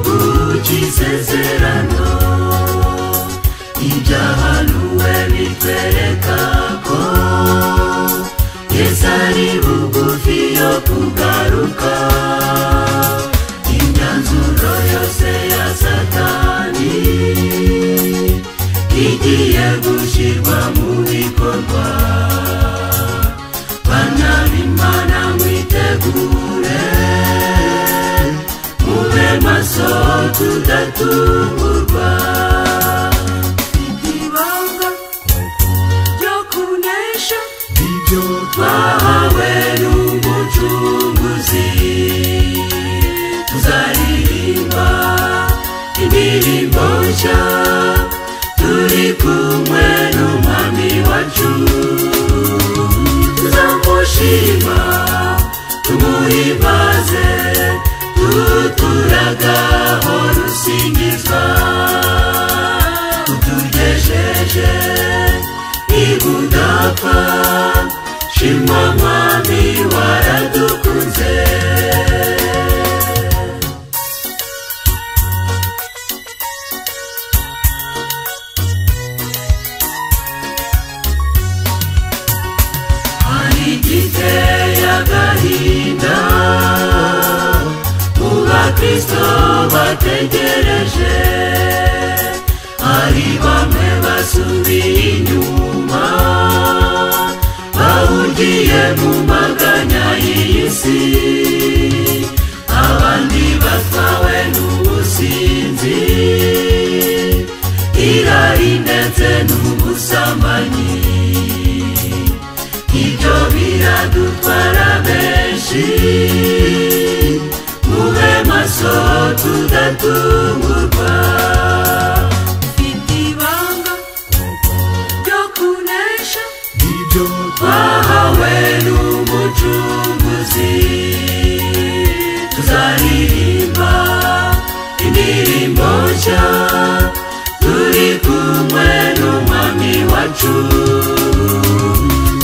gihugu cy'isezerano. Ibyahanuwe bitwereka ko Yesu ari bugufi yo kugaruka. Imyanzuro yose ya Satani igiye gushyirwa mu bikorwa. Bana b'Imana mwitegure, mube maso tudatungurwa. Ibanga ryo kunesha ibyo twahawe n'Umucunguzi. Tuzaririmba indirimbo nshya turi kumwe n'Umwami wacu. Tuzamushima tumuhimbaze, tuturagaho rusingizwa. Utugejeje ibudapfa, shimwa Mwami waradukunze. Giteye agahinda mu bakristo bategereje. Hari bamwe basubiye inyuma, bahugiye mu maganya y'iyi si. Abandi batwawe n'ubusinzi, irari ndetse n'ubusambanyi. Ibyo biradutwara benshi, mube maso tudatungurwa. Dufite ibanga ryo kunesha ibyo twahawe n'Umucunguzi. Tuzaririmba indirimbo nshya turi kumwe n'Umwami wacu.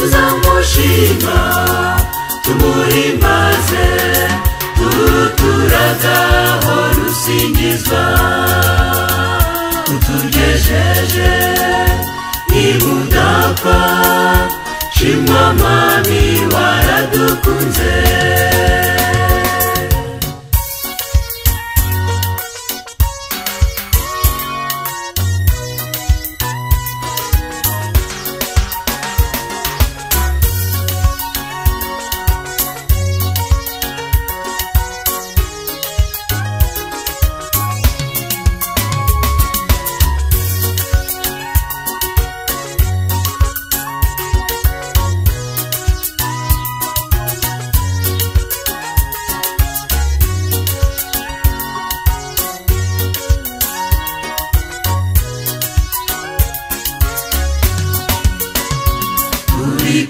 Tuzamushima tumuhimbaze, tuturagaho rusingizwa. Utugejeje ibudapfa, shimwa Mwami waradukunze.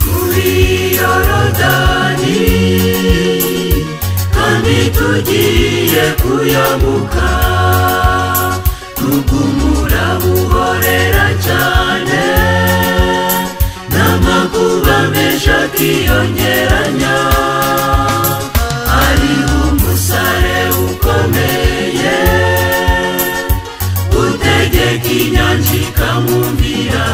Kuri Yorodani kandi tugiye kuyambuka. Rugumura buhorera cyane, n'amakuba menshi akiyongeranya. Hariho umusare ukomeye utegeka inyanja ikamwumvira.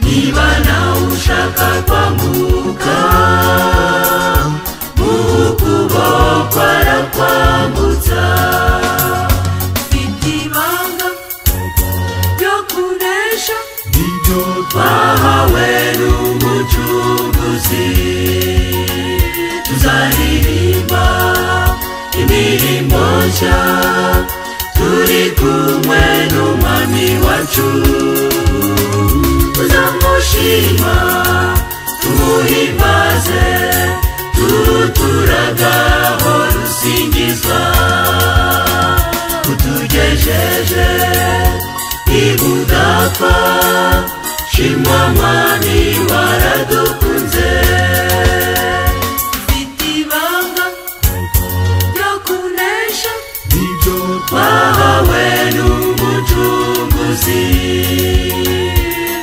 Niba nawe ushaka kwambuka, mu kuboko arakwambutsa. Dufite ibanga ryo kunesha ibyo twahawe n'Umucunguzi. Tuzaririmba indirimbo nshya turi kumwe n'Umwami wacu. Tuzamushima tumuhimbaze, tuturagaho rusingizwa. Utugejeje ibudapfa, shimwa Mwami waradukunze. Dufite ibanga ryo kunesha ibyo twahawe n'Umucunguzi.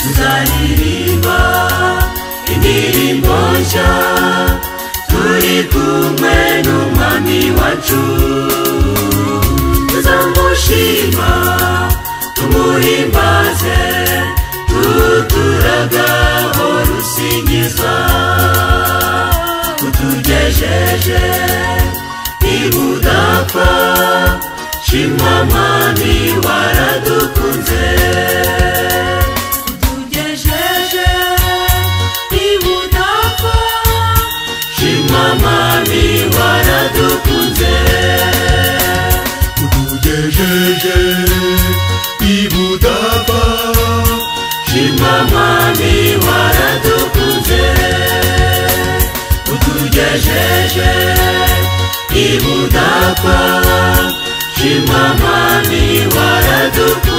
Tuzaririmba indirimbo nshya turi kumwe n'Umwami wacu. turashima tumuhimbaze tuturagaho rusingiza utugejeje ibudapfa shimwa mwami waradukunze utugejeje ibudapfa shimwa mwami waradukunze utugejeje ibudapfa shimwa mwami waradukunze utugejeje ibudapfa shimwa mwami waradukunze